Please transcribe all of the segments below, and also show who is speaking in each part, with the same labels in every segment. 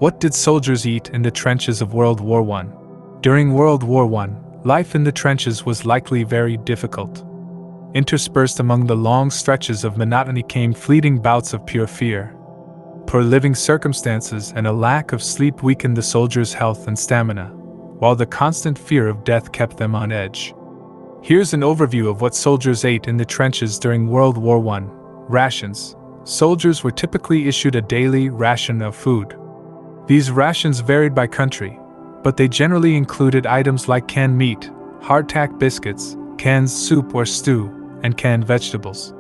Speaker 1: What did soldiers eat in the trenches of World War I? During World War I, life in the trenches was likely very difficult. Interspersed among the long stretches of monotony came fleeting bouts of pure fear. Poor living circumstances and a lack of sleep weakened the soldiers' health and stamina, while the constant fear of death kept them on edge. Here's an overview of what soldiers ate in the trenches during World War I. Rations. Soldiers were typically issued a daily ration of food. These rations varied by country, but they generally included items like canned meat, hardtack biscuits, canned soup or stew, and canned vegetables.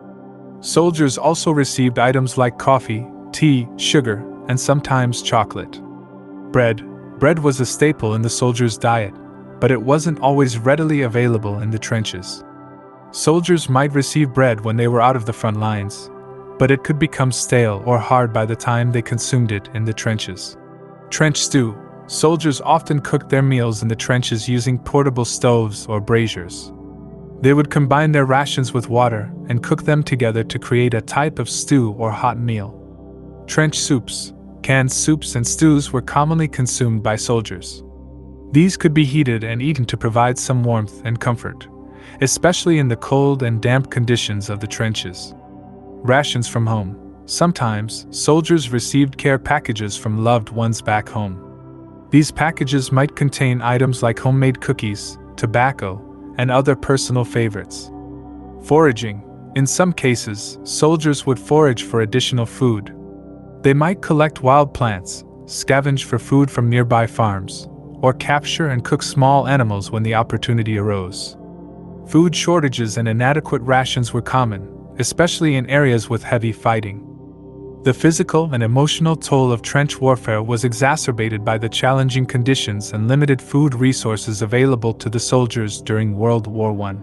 Speaker 1: Soldiers also received items like coffee, tea, sugar, and sometimes chocolate. Bread. Bread was a staple in the soldiers' diet, but it wasn't always readily available in the trenches. Soldiers might receive bread when they were out of the front lines, but it could become stale or hard by the time they consumed it in the trenches. Trench stew. Soldiers often cooked their meals in the trenches using portable stoves or braziers. They would combine their rations with water and cook them together to create a type of stew or hot meal. Trench soups. Canned soups and stews were commonly consumed by soldiers. These could be heated and eaten to provide some warmth and comfort, especially in the cold and damp conditions of the trenches. Rations from home. Sometimes, soldiers received care packages from loved ones back home. These packages might contain items like homemade cookies, tobacco, and other personal favorites. Foraging. In some cases, soldiers would forage for additional food. They might collect wild plants, scavenge for food from nearby farms, or capture and cook small animals when the opportunity arose. Food shortages and inadequate rations were common, especially in areas with heavy fighting. The physical and emotional toll of trench warfare was exacerbated by the challenging conditions and limited food resources available to the soldiers during World War I.